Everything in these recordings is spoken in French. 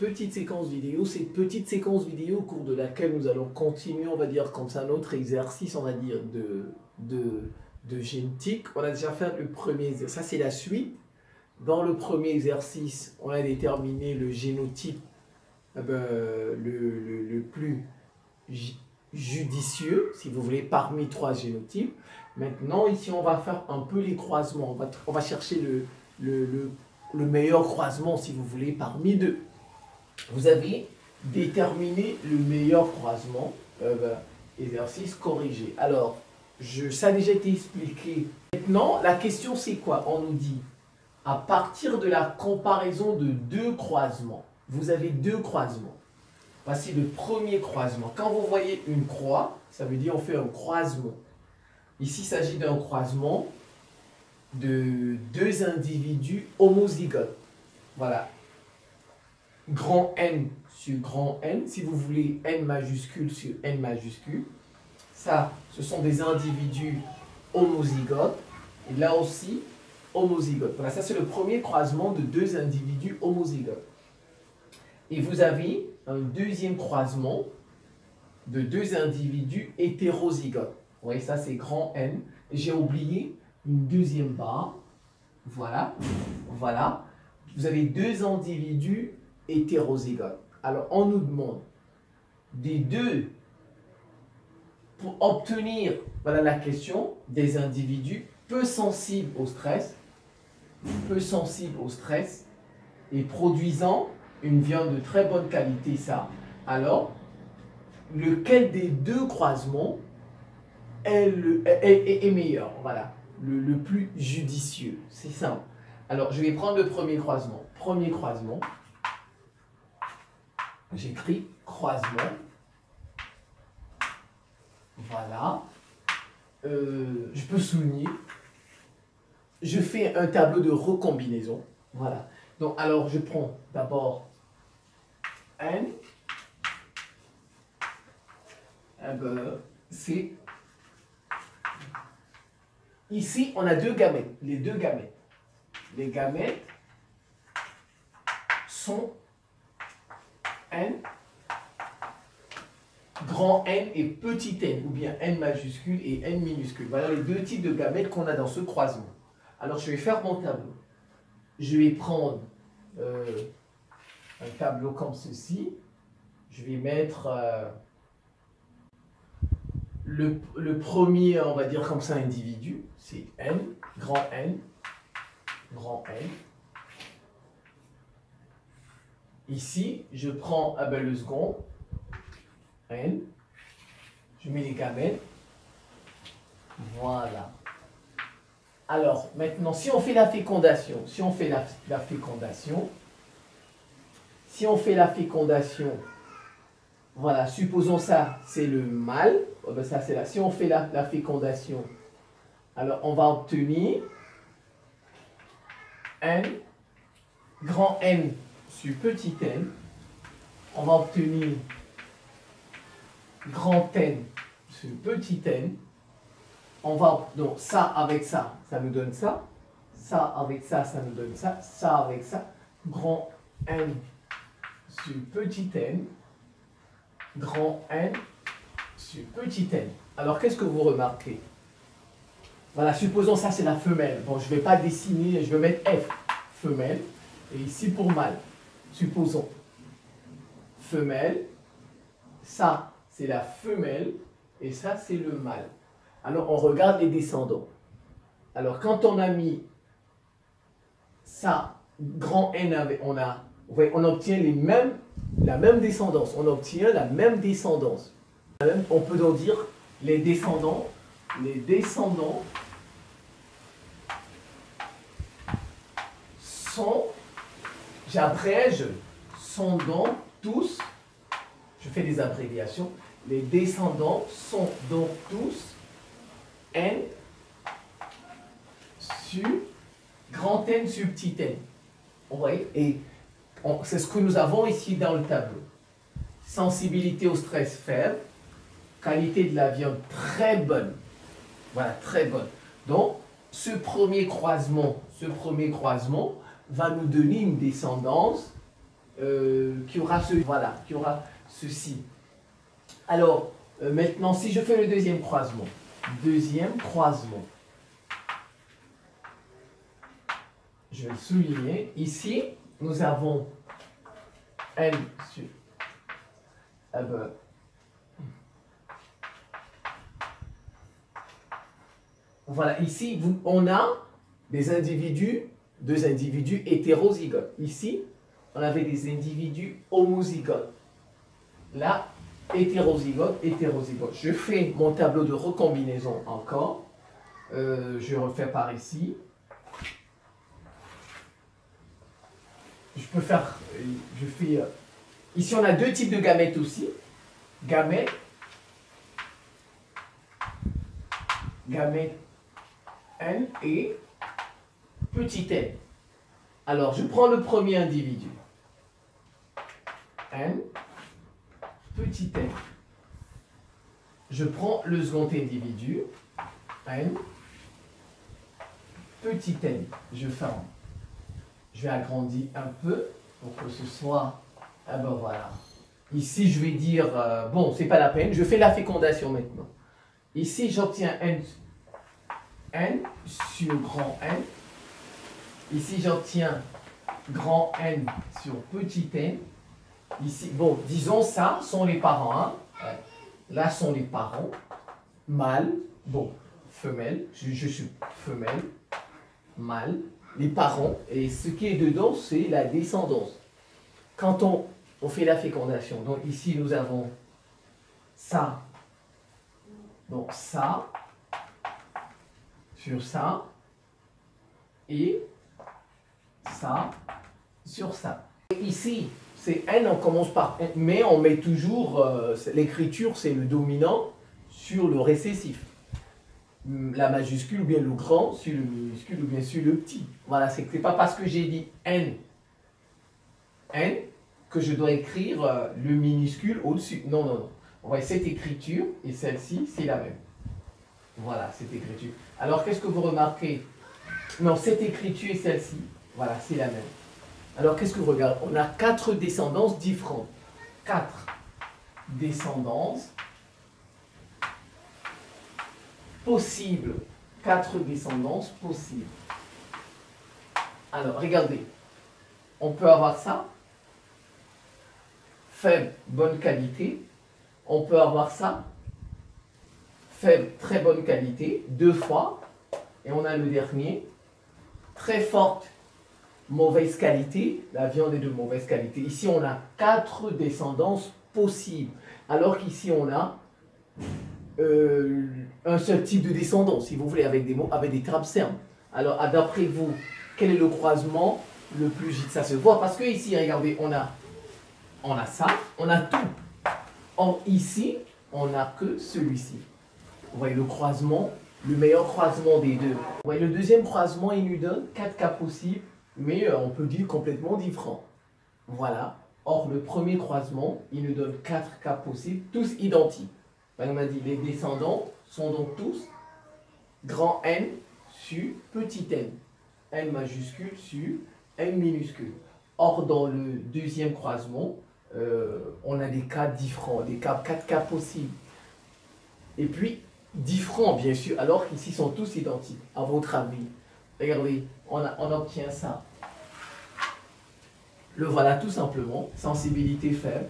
petite séquence vidéo, au cours de laquelle nous allons continuer, on va dire, comme ça, notre exercice, on va dire, de génétique. On a déjà fait le premier, ça c'est la suite. Dans le premier exercice, on a déterminé le génotype le plus judicieux, si vous voulez, parmi 3 génotypes. Maintenant, ici, on va faire un peu les croisements. On va chercher le meilleur croisement, si vous voulez, parmi 2. Vous avez déterminé le meilleur croisement, exercice corrigé. Alors, ça a déjà été expliqué. Maintenant, la question c'est quoi? On nous dit, à partir de la comparaison de 2 croisements, vous avez 2 croisements. Voici le premier croisement. Quand vous voyez une croix, ça veut dire on fait un croisement. Ici, il s'agit d'un croisement de 2 individus homozygotes. Voilà. Grand N sur grand N, si vous voulez N majuscule sur N majuscule. Ça, ce sont des individus homozygotes. Et là aussi, homozygotes. Voilà, ça c'est le premier croisement de 2 individus homozygotes. Et vous avez un deuxième croisement de 2 individus hétérozygotes. Vous voyez, ça c'est grand N. J'ai oublié une deuxième barre. Voilà. Voilà. Vous avez 2 individus hétérozygotes. Alors, on nous demande des 2, pour obtenir, voilà la question, des individus peu sensibles au stress et produisant une viande de très bonne qualité, ça. Alors, lequel des 2 croisements est meilleur? Voilà, le plus judicieux. C'est simple. Alors, je vais prendre le premier croisement. Premier croisement. J'écris croisement. Voilà. Je peux souligner. Je fais un tableau de recombinaison. Voilà. Donc, alors, je prends d'abord N. C'est... Ici, on a 2 gamètes. Les 2 gamètes. Les gamètes sont N, grand N et petit n, ou bien N majuscule et N minuscule. Voilà les 2 types de gamètes qu'on a dans ce croisement. Alors, je vais faire mon tableau. Je vais prendre un tableau comme ceci. Je vais mettre le premier, on va dire comme ça, individu. C'est N, grand N, grand N. Ici, je prends le second, N, je mets les gamètes, voilà. Alors, maintenant, si on fait la fécondation, voilà, supposons ça, c'est le mâle, ça c'est là. Si on fait la fécondation, alors on va obtenir N, grand N, sur petit n, on va obtenir grand N sur petit n. On va, donc ça avec ça, ça nous donne ça. Ça avec ça, ça nous donne ça. Ça avec ça, grand N sur petit n. Grand N sur petit n. Alors qu'est-ce que vous remarquez? Voilà, supposons ça c'est la femelle. Bon, je ne vais pas dessiner, je vais mettre F, femelle. Et ici pour mâle. Supposons femelle, ça c'est la femelle et ça c'est le mâle. Alors on regarde les descendants. Alors quand on a mis ça, grand N, on obtient la même descendance. On obtient la même descendance. On peut donc dire les descendants sont, j'abrège, sont donc tous, je fais des abréviations, les descendants sont donc tous N sur grand N sur petit n. Vous voyez? Et c'est ce que nous avons ici dans le tableau. Sensibilité au stress faible, qualité de la viande très bonne. Voilà, très bonne. Donc, ce premier croisement va nous donner une descendance qui aura ceci. Alors, maintenant, si je fais le deuxième croisement, je vais le souligner. Ici, nous avons N sur... voilà, ici, on a deux individus hétérozygotes. Ici, on avait des individus homozygotes. Là, hétérozygote. Je fais mon tableau de recombinaison encore. Je refais par ici. Ici, on a deux types de gamètes aussi. Gamète N et petit n. Alors, je prends le premier individu. N, petit n. Je prends le second individu. N, petit n. Je ferme. Je vais agrandir un peu pour que ce soit... Ah ben voilà. Ici, je vais dire... bon, c'est pas la peine. Je fais la fécondation maintenant. Ici, j'obtiens n sur grand N. Ici, j'obtiens grand N sur petit n. Ici, bon, disons ça sont les parents. Hein. Là sont les parents. Mâle, bon, femelle, je suis femelle, mâle, les parents. Et ce qui est dedans, c'est la descendance. Quand on fait la fécondation, donc ici, nous avons ça. Donc ça, sur ça, et ça, sur ça. Ici, c'est N, on commence par N, mais on met toujours, l'écriture, c'est le dominant sur le récessif. La majuscule ou bien le grand sur le minuscule ou bien sur le petit. Voilà, c'est pas parce que j'ai dit N que je dois écrire le minuscule au-dessus. Non, non, non. On voit cette écriture et celle-ci, c'est la même. Voilà, cette écriture. Alors, qu'est-ce que vous remarquez? Non, cette écriture et celle-ci, voilà, c'est la même. Alors, qu'est-ce que vous regardez? On a 4 descendances différentes. 4 descendances possibles. 4 descendances possibles. Alors, regardez. On peut avoir ça. Faible, bonne qualité. On peut avoir ça. Faible, très bonne qualité. 2 fois. Et on a le dernier. Très forte, mauvaise qualité. La viande est de mauvaise qualité. Ici, on a 4 descendances possibles. Alors qu'ici, on a un seul type de descendance, si vous voulez, avec des mots, avec des termes. Alors, d'après vous, quel est le croisement le plus vite? Ça se voit parce que ici, regardez, on a ça, on a tout. Or, ici, on n'a que celui-ci. Vous voyez le croisement, le meilleur croisement des deux. Vous voyez, le deuxième croisement, il nous donne 4 cas possibles, mais on peut dire complètement différents. Voilà. Or, le premier croisement, il nous donne 4 cas possibles, tous identiques. On a dit les descendants sont donc tous grand N sur petit n. N majuscule sur N minuscule. Or, dans le deuxième croisement, on a des cas différents, 4 cas possibles. Et puis, différents, bien sûr, alors qu'ici sont tous identiques. À votre avis, regardez, on obtient ça. Le voilà tout simplement, sensibilité faible,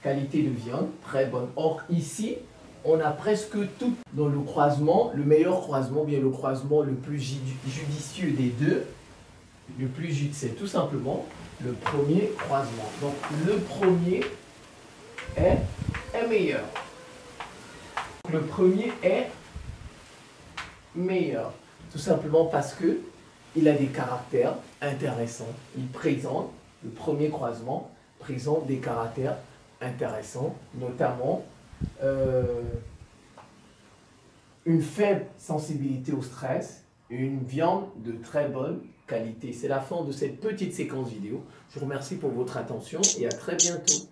qualité de viande, très bonne. Or, ici, on a presque tout dans le croisement, le meilleur croisement, bien le croisement le plus judicieux des deux. Le plus judicieux, c'est tout simplement le premier croisement. Donc, le premier est meilleur. Le premier est meilleur. Tout simplement parce que il a des caractères intéressants. Il présente, le premier croisement présente des caractères intéressants, notamment une faible sensibilité au stress et une viande de très bonne qualité. C'est la fin de cette petite séquence vidéo. Je vous remercie pour votre attention et à très bientôt.